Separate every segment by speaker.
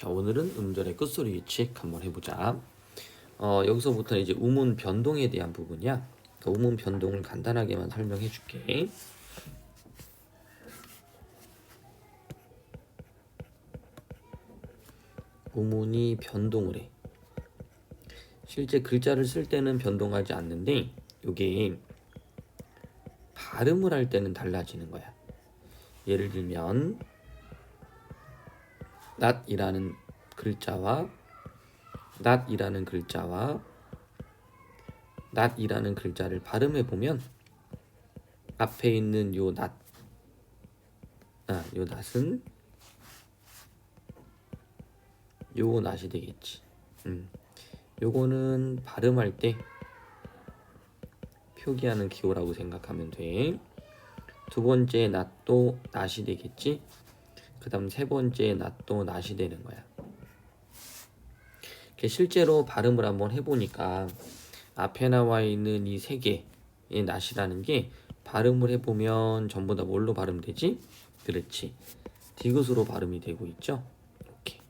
Speaker 1: 자, 오늘은 음절의 끝소리 규칙 한번 해보자. 여기서부터는 이제 우문 변동에 대한 부분이야. 그러니까 우문 변동을 간단하게만 설명해 줄게. 우문이 변동을 해. 실제 글자를 쓸 때는 변동하지 않는데 이게 발음을 할 때는 달라지는 거야. 예를 들면 낫이라는 글자와 낫이라는 글자를 발음해 보면 앞에 있는 요 낫은 요 낫이 되겠지. 요거는 발음할 때 표기하는 기호라고 생각하면 돼. 두 번째 낫도 낫이 되겠지. 그 다음 세 번째 낫도 낫이 되는 거야. 실제로 발음을 한번 해보니까 앞에 나와 있는 이 세 개의 낫이라는 게 발음을 해보면 전부 다 뭘로 발음되지? 그렇지. 디귿으로 발음이 되고 있죠. 이렇게.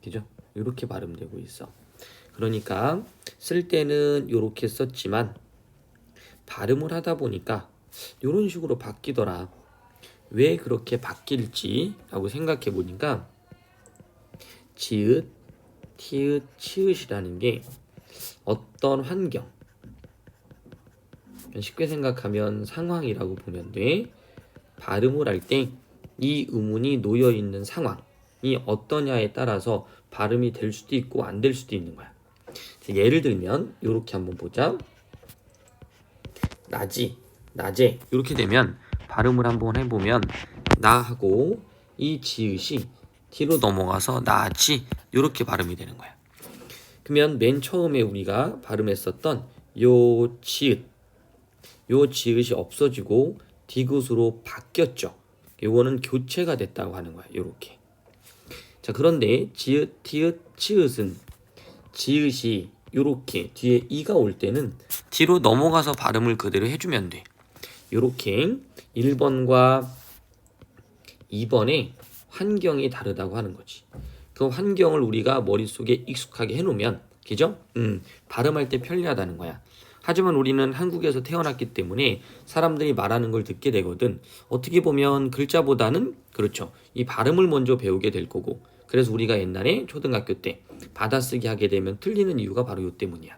Speaker 1: 그죠? 이렇게 발음되고 있어. 그러니까 쓸 때는 이렇게 썼지만 발음을 하다 보니까 이런 식으로 바뀌더라. 왜 그렇게 바뀔지 라고 생각해 보니까 지읒, 티읒, 치읒이라는 게 어떤 환경, 쉽게 생각하면 상황이라고 보면 돼. 발음을 할 때 이 음운이 놓여 있는 상황이 어떠냐에 따라서 발음이 될 수도 있고 안 될 수도 있는 거야. 예를 들면 이렇게 한번 보자. 나지, 낮에 이렇게 되면 발음을 한번 해보면 나하고 이 지읒이 뒤로 넘어가서 나지 이렇게 발음이 되는 거야. 그러면 맨 처음에 우리가 발음했었던 요 지읒이 없어지고 디귿으로 바뀌었죠. 요거는 교체가 됐다고 하는 거야. 요렇게. 자, 그런데 지읒, 티읒, 치읒은 지읒이 요렇게 뒤에 이가 올 때는 뒤로 넘어가서 발음을 그대로 해주면 돼. 요렇게 1번과 2번의 환경이 다르다고 하는 거지. 그 환경을 우리가 머릿속에 익숙하게 해놓으면, 그죠? 발음할 때 편리하다는 거야. 하지만 우리는 한국에서 태어났기 때문에 사람들이 말하는 걸 듣게 되거든. 어떻게 보면 글자보다는 그렇죠. 이 발음을 먼저 배우게 될 거고. 그래서 우리가 옛날에 초등학교 때 받아쓰기 하게 되면 틀리는 이유가 바로 이 때문이야.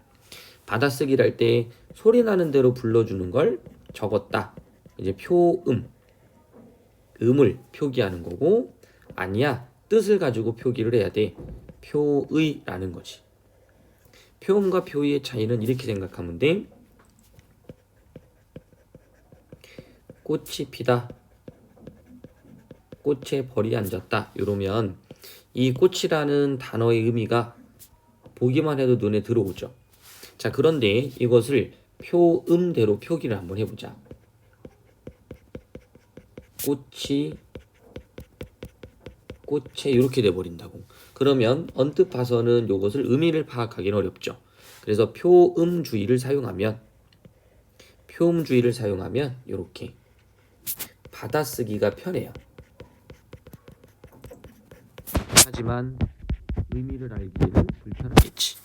Speaker 1: 받아쓰기를 할 때 소리 나는 대로 불러주는 걸 적었다. 이제 음을 표기하는 거고, 아니야, 뜻을 가지고 표기를 해야 돼. 표의라는 거지. 표음과 표의의 차이는 이렇게 생각하면 돼. 꽃이 피다. 꽃에 벌이 앉았다. 이러면 이 꽃이라는 단어의 의미가 보기만 해도 눈에 들어오죠. 자, 그런데 이것을 표음대로 표기를 한번 해보자. 꽃에 이렇게 돼버린다고. 그러면 언뜻 봐서는 이것을 의미를 파악하기는 어렵죠. 그래서 표음주의를 사용하면 이렇게 받아쓰기가 편해요. 하지만 의미를 알기에는 불편하겠지.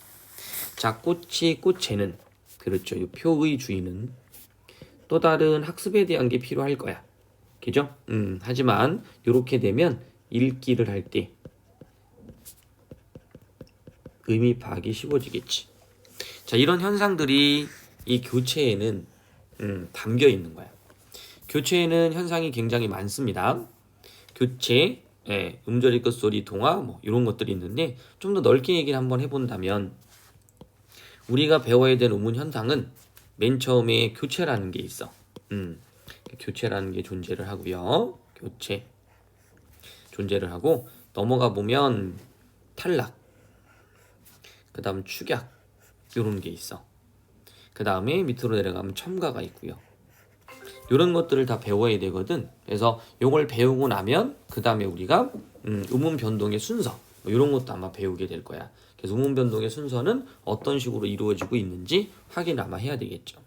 Speaker 1: 자, 꽃에는 그렇죠. 이 표의 주의는 또 다른 학습에 대한 게 필요할 거야. 그죠? 하지만 이렇게 되면 읽기를 할 때 의미 파악이 쉬워지겠지. 자, 이런 현상들이 이 교체에는 담겨 있는 거야. 교체에는 현상이 굉장히 많습니다. 교체, 음절의 끝소리, 동화, 뭐 이런 것들이 있는데 좀 더 넓게 얘기를 한번 해본다면 우리가 배워야 될 우문 현상은 맨 처음에 교체라는 게 있어. 교체라는 게 존재를 하고요. 교체 존재를 하고 넘어가 보면 탈락, 그 다음 축약 이런 게 있어. 그 다음에 밑으로 내려가면 첨가가 있고요. 이런 것들을 다 배워야 되거든. 그래서 이걸 배우고 나면 그 다음에 우리가 음운 변동의 순서 뭐 이런 것도 아마 배우게 될 거야. 그래서 음운 변동의 순서는 어떤 식으로 이루어지고 있는지 확인 아마 해야 되겠죠.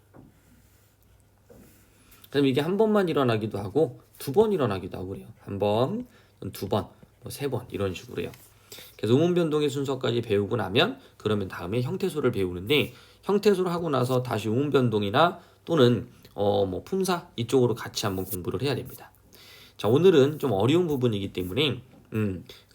Speaker 1: 그럼 이게 한 번만 일어나기도 하고 두 번 일어나기도 하고 그래요. 한 번, 두 번, 뭐 세 번 이런 식으로요. 그래서 음운 변동의 순서까지 배우고 나면 그러면 다음에 형태소를 배우는데 형태소를 하고 나서 다시 음운 변동이나 또는 뭐 품사 이쪽으로 같이 한번 공부를 해야 됩니다. 자, 오늘은 좀 어려운 부분이기 때문에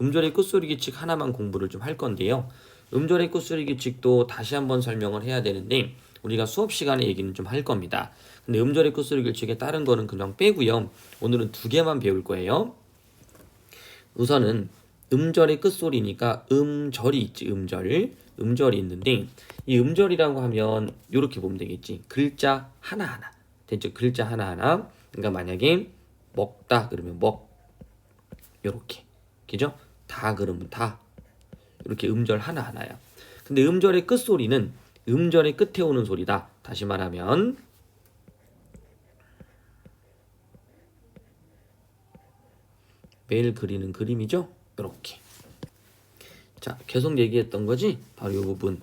Speaker 1: 음절의 끝소리 규칙 하나만 공부를 좀 할 건데요. 음절의 끝소리 규칙도 다시 한번 설명을 해야 되는데 우리가 수업 시간에 얘기는 좀 할 겁니다. 근데 음절의 끝소리 규칙에 다른 거는 그냥 빼고요. 오늘은 두 개만 배울 거예요. 우선은 음절의 끝소리니까 음절이 있지. 음절이 있는데 이 음절이라고 하면 이렇게 보면 되겠지. 글자 하나하나. 됐죠? 글자 하나하나. 그러니까 만약에 먹다 그러면 먹 요렇게. 그죠? 다 그러면 다. 이렇게 음절 하나하나야. 근데 음절의 끝소리는 음절의 끝에 오는 소리다. 다시 말하면 매일 그리는 그림이죠? 이렇게. 자, 계속 얘기했던 거지? 바로 이 부분.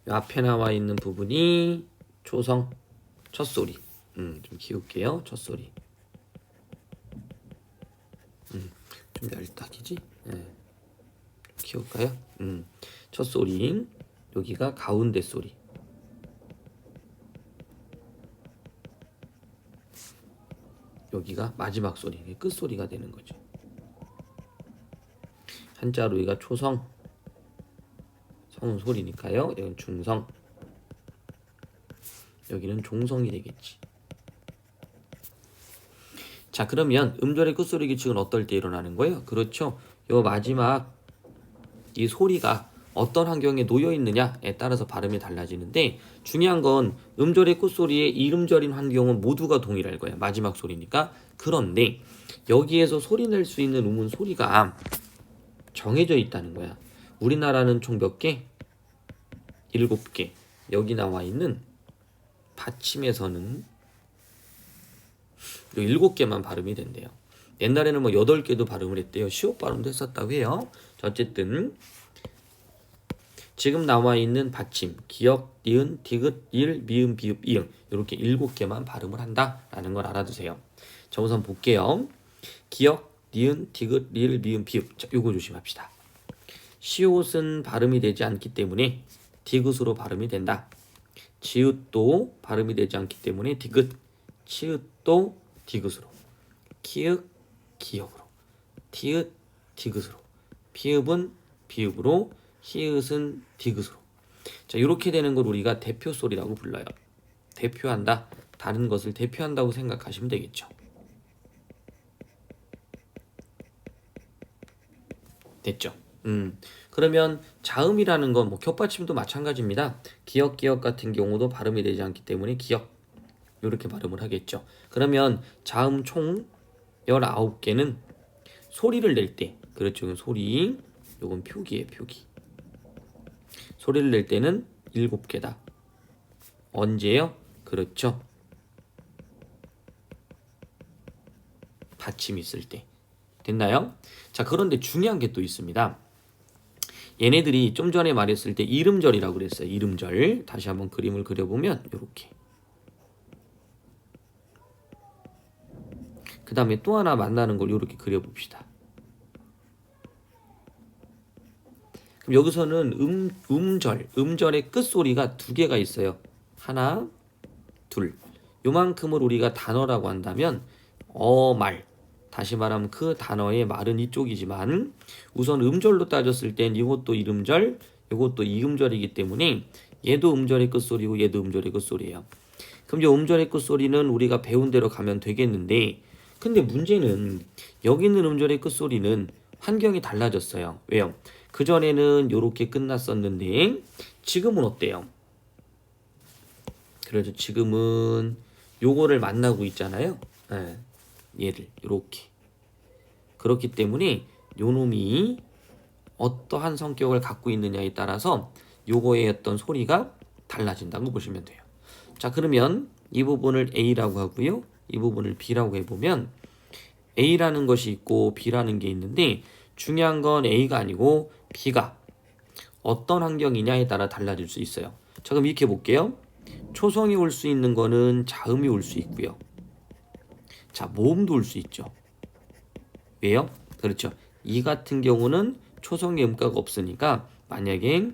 Speaker 1: 이 앞에 나와 있는 부분이 초성, 첫소리. 좀 키울게요. 첫소리. 좀 얇다기지? 키울까요? 첫소리. 여기가 가운데 소리. 여기가 마지막 소리. 끝소리가 되는 거죠. 한자로 여기가 초성. 성은 소리니까요. 여기는 중성. 여기는 종성이 되겠지. 자, 그러면 음절의 끝소리 규칙은 어떨 때 일어나는 거예요? 그렇죠. 요 마지막 이 소리가 어떤 환경에 놓여 있느냐에 따라서 발음이 달라지는데 중요한 건 음절의 끝소리의 이음절인 환경은 모두가 동일할 거예요. 마지막 소리니까. 그런데 여기에서 소리 낼 수 있는 음은 소리가 정해져 있다는 거야. 우리나라는 총 몇 개? 7개. 여기 나와 있는 받침에서는 7개만 발음이 된대요. 옛날에는 뭐 8개도 발음을 했대요. 시옷 발음도 했었다고 해요. 자, 어쨌든 지금 나와 있는 받침 기역, 니은, 디귿, 일, 미음, 비읍, 이응 이렇게 7개만 발음을 한다라는 걸 알아두세요. 자, 우선 볼게요. 기역, 니은, 디귿, 릴, 미음, 비읍. 자, 요거 조심합시다. 시옷은 발음이 되지 않기 때문에 디귿으로 발음이 된다. 지읒도 발음이 되지 않기 때문에 디귿, 치읒도 디귿으로, 키읔, 기역으로, 티읒, 디귿으로, 피읍은 비읍으로, 히읗은 디귿으로. 자, 이렇게 되는 걸 우리가 대표 소리라고 불러요. 대표한다. 다른 것을 대표한다고 생각하시면 되겠죠. 됐죠? 그러면 자음이라는 건 뭐 겹받침도 마찬가지입니다. 기역 같은 경우도 발음이 되지 않기 때문에 기역 이렇게 발음을 하겠죠. 그러면 자음 총 19개는 소리를 낼 때, 그렇죠. 소리, 요건 표기예요. 표기. 소리를 낼 때는 7개다. 언제요? 그렇죠. 받침이 있을 때. 됐나요? 자, 그런데 중요한 게 또 있습니다. 얘네들이 좀 전에 말했을 때 이름절이라고 그랬어요. 이름절. 다시 한번 그림을 그려보면 이렇게. 그 다음에 또 하나 만나는 걸 이렇게 그려봅시다. 그럼 여기서는 음절의 끝소리가 2개가 있어요. 하나, 둘. 요만큼을 우리가 단어라고 한다면 말. 다시 말하면 그 단어의 말은 이쪽이지만 우선 음절로 따졌을 땐 이것도 이름절, 이것도 이음절이기 때문에 얘도 음절의 끝소리고 얘도 음절의 끝소리예요. 그럼 이제 음절의 끝소리는 우리가 배운 대로 가면 되겠는데 근데 문제는 여기 있는 음절의 끝소리는 환경이 달라졌어요. 왜요? 그전에는 요렇게 끝났었는데 지금은 어때요? 그래서 지금은 요거를 만나고 있잖아요. 네. 얘를 요렇게. 그렇기 때문에 요놈이 어떠한 성격을 갖고 있느냐에 따라서 요거의 어떤 소리가 달라진다고 보시면 돼요. 자, 그러면 이 부분을 A라고 하고요. 이 부분을 B라고 해보면 A라는 것이 있고 B라는 게 있는데 중요한 건 A가 아니고 B가 어떤 환경이냐에 따라 달라질 수 있어요. 자, 그럼 이렇게 볼게요. 초성이 올 수 있는 거는 자음이 올 수 있고요. 자, 모음도 올 수 있죠. 왜요? 그렇죠. 이 같은 경우는 초성의 음가가 없으니까 만약에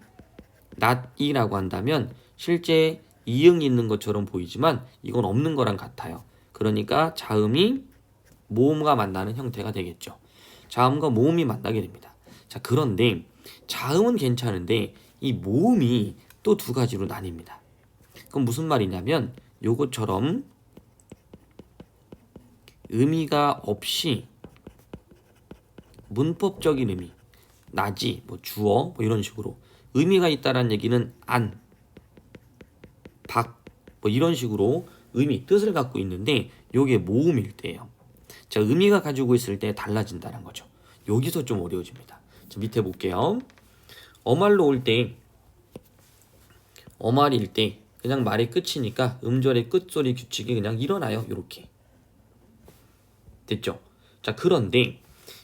Speaker 1: not이라고 한다면 실제 이응이 있는 것처럼 보이지만 이건 없는 거랑 같아요. 그러니까 자음이 모음과 만나는 형태가 되겠죠. 자음과 모음이 만나게 됩니다. 자, 그런데 자음은 괜찮은데 이 모음이 또 두 가지로 나뉩니다. 그럼 무슨 말이냐면 요것처럼 의미가 없이 문법적인 의미, 나지, 뭐 주어, 뭐 이런 식으로 의미가 있다라는 얘기는 안, 박, 뭐 이런 식으로 의미, 뜻을 갖고 있는데 요게 모음일 때예요. 자, 의미가 가지고 있을 때 달라진다는 거죠. 여기서 좀 어려워집니다. 자, 밑에 볼게요. 어말로 올 때, 어말일 때 그냥 말이 끝이니까 음절의 끝소리 규칙이 그냥 일어나요. 요렇게. 됐죠? 자, 그런데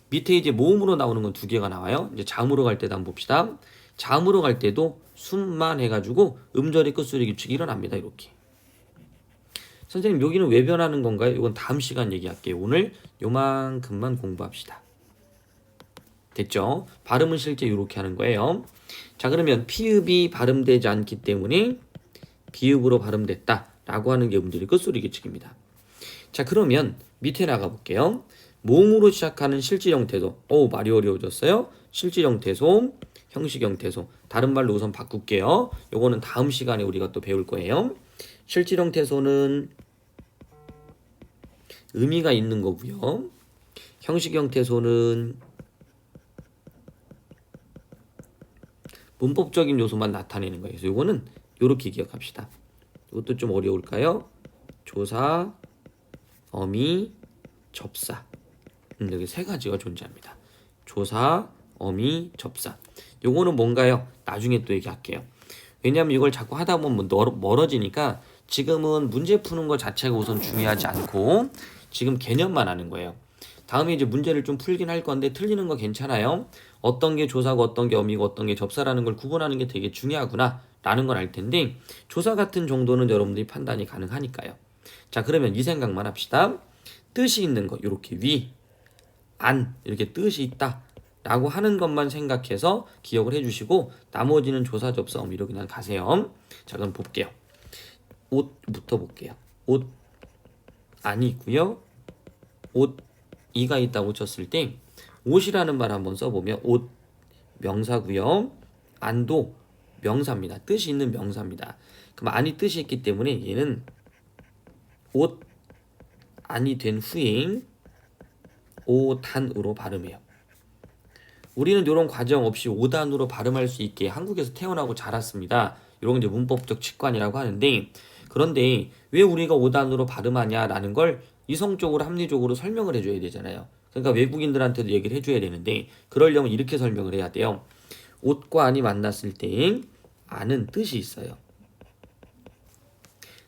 Speaker 1: 밑에 이제 모음으로 나오는 건 두 개가 나와요. 이제 자음으로 갈 때도 한번 봅시다. 자음으로 갈 때도 숨만 해가지고 음절의 끝소리 규칙이 일어납니다. 이렇게. 선생님 여기는 왜 변하는 건가요? 이건 다음 시간 얘기할게요. 오늘 요만큼만 공부합시다. 됐죠? 발음은 실제 이렇게 하는 거예요. 자, 그러면 피읍이 발음되지 않기 때문에 비읍으로 발음됐다 라고 하는 게 음절의 끝소리 규칙입니다. 자, 그러면 밑에 나가볼게요. 모음으로 시작하는 실질형 태소. 말이 어려워졌어요. 실질형 태소, 형식형 태소. 다른 말로 우선 바꿀게요. 요거는 다음 시간에 우리가 또 배울 거예요. 실질형 태소는 의미가 있는 거고요. 형식형 태소는 문법적인 요소만 나타내는 거예요. 그래서 요거는 요렇게 기억합시다. 이것도 좀 어려울까요? 조사, 어미, 접사. 여기 세 가지가 존재합니다. 조사, 어미, 접사. 요거는 뭔가요? 나중에 또 얘기할게요. 왜냐하면 이걸 자꾸 하다 보면 멀어지니까 지금은 문제 푸는 것 자체가 우선 중요하지 않고 지금 개념만 하는 거예요. 다음에 이제 문제를 좀 풀긴 할 건데 틀리는 거 괜찮아요. 어떤 게 조사고 어떤 게 어미고 어떤 게 접사라는 걸 구분하는 게 되게 중요하구나 라는 걸 알 텐데 조사 같은 정도는 여러분들이 판단이 가능하니까요. 자, 그러면 이 생각만 합시다. 뜻이 있는 거 이렇게 위, 안 이렇게 뜻이 있다 라고 하는 것만 생각해서 기억을 해주시고 나머지는 조사, 접사, 어미로 그냥 가세요. 자, 그럼 볼게요. 옷부터 볼게요. 옷 안이 있고요. 옷 이가 있다고 쳤을 때 옷이라는 말 한번 써보면 옷 명사고요. 안도 명사입니다. 뜻이 있는 명사입니다. 그럼 안이 뜻이 있기 때문에 얘는 옷 안이 된 후에 오단으로 발음해요. 우리는 이런 과정 없이 오단으로 발음할 수 있게 한국에서 태어나고 자랐습니다. 이런 이제 문법적 직관이라고 하는데 그런데 왜 우리가 오단으로 발음하냐라는 걸 이성적으로 합리적으로 설명을 해줘야 되잖아요. 그러니까 외국인들한테도 얘기를 해줘야 되는데 그러려면 이렇게 설명을 해야 돼요. 옷과 안이 만났을 때 안은 뜻이 있어요.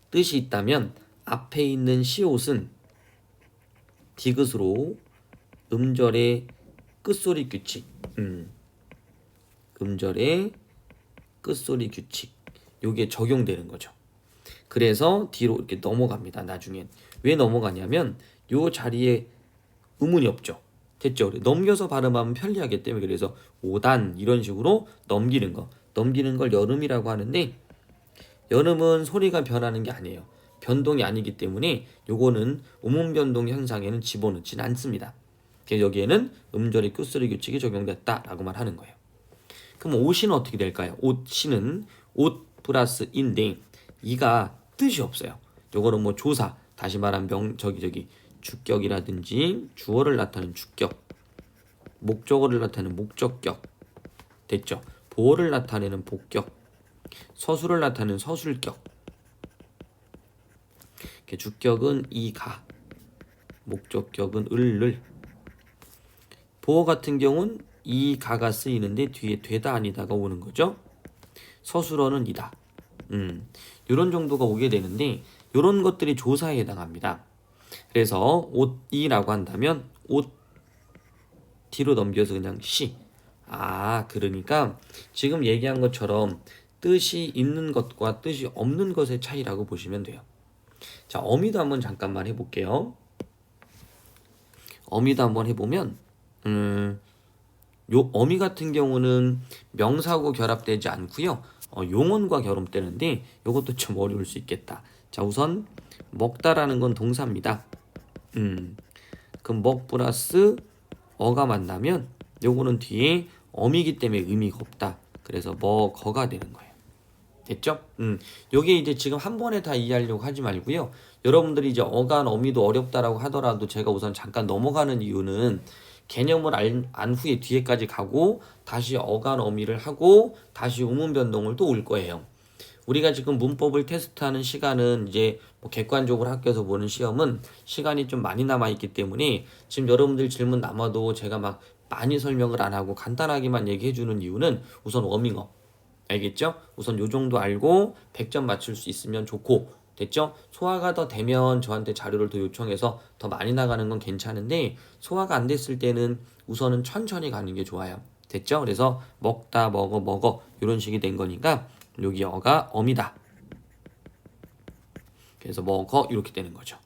Speaker 1: 뜻이 있다면 앞에 있는 시옷은 디귿으로 음절의 끝소리 규칙, 음절의 끝소리 규칙 요게 적용되는 거죠. 그래서 뒤로 이렇게 넘어갑니다. 나중엔 왜 넘어가냐면 요 자리에 의문이 없죠. 됐죠? 넘겨서 발음하면 편리하기 때문에 그래서 5단 이런 식으로 넘기는 걸 여름이라고 하는데 여름은 소리가 변하는 게 아니에요. 변동이 아니기 때문에 요거는 음운 변동 현상에는 집어넣지는 않습니다. 그래서 여기에는 음절의 끝소리 규칙이 적용됐다라고 말하는 거예요. 그럼 옷이는 어떻게 될까요? 옷이는 옷 플러스 인데 이가 뜻이 없어요. 요거는 뭐 조사, 다시 말하면 주격이라든지 주어를 나타내는 주격, 목적어를 나타내는 목적격, 됐죠? 보어를 나타내는 복격, 서술을 나타내는 서술격. 주격은 이가, 목적격은 을을. 보어 같은 경우는 이가가 쓰이는데 뒤에 되다 아니다가 오는 거죠. 서술어는 이다. 이런 정도가 오게 되는데 이런 것들이 조사에 해당합니다. 그래서 옷이라고 한다면 옷 뒤로 넘겨서 그냥 시. 그러니까 지금 얘기한 것처럼 뜻이 있는 것과 뜻이 없는 것의 차이라고 보시면 돼요. 자, 어미도 한번 잠깐만 해볼게요. 어미도 한번 해보면 요 어미 같은 경우는 명사하고 결합되지 않고요. 용언과 결합되는데 요것도 좀 어려울 수 있겠다. 자, 우선 먹다라는 건 동사입니다. 그럼 먹 플러스 어가 만나면 요거는 뒤에 어미기 때문에 의미가 없다. 그래서 먹어가 되는 거예요. 됐죠? 요게 이제 지금 한 번에 다 이해하려고 하지 말고요. 여러분들이 이제 어간 어미도 어렵다라고 하더라도 제가 우선 잠깐 넘어가는 이유는 개념을 안 후에 뒤에까지 가고 다시 어간 어미를 하고 다시 우문 변동을 또 올 거예요. 우리가 지금 문법을 테스트하는 시간은 이제 뭐 객관적으로 학교에서 보는 시험은 시간이 좀 많이 남아 있기 때문에 지금 여러분들 질문 남아도 제가 막 많이 설명을 안 하고 간단하게만 얘기해 주는 이유는 우선 워밍업. 알겠죠? 우선 요 정도 알고 100점 맞출 수 있으면 좋고, 됐죠? 소화가 더 되면 저한테 자료를 더 요청해서 더 많이 나가는 건 괜찮은데 소화가 안 됐을 때는 우선은 천천히 가는 게 좋아요. 됐죠? 그래서 먹다 먹어 이런 식이 된 거니까 여기 어가 어미다. 그래서 먹어 이렇게 되는 거죠.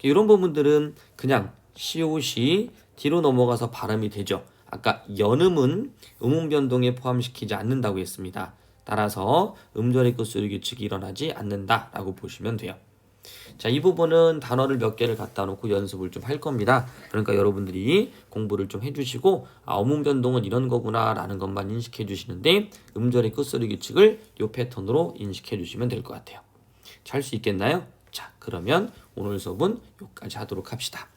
Speaker 1: 이런 부분들은 그냥 시옷이 뒤로 넘어가서 발음이 되죠. 아까 연음은 음운 변동에 포함시키지 않는다고 했습니다. 따라서 음절의 끝소리 규칙이 일어나지 않는다라고 보시면 돼요. 자, 이 부분은 단어를 몇 개를 갖다 놓고 연습을 좀 할 겁니다. 그러니까 여러분들이 공부를 좀 해주시고 어문 변동은 이런 거구나 라는 것만 인식해 주시는데 음절의 끝소리 규칙을 이 패턴으로 인식해 주시면 될 것 같아요. 잘 수 있겠나요? 자, 그러면 오늘 수업은 여기까지 하도록 합시다.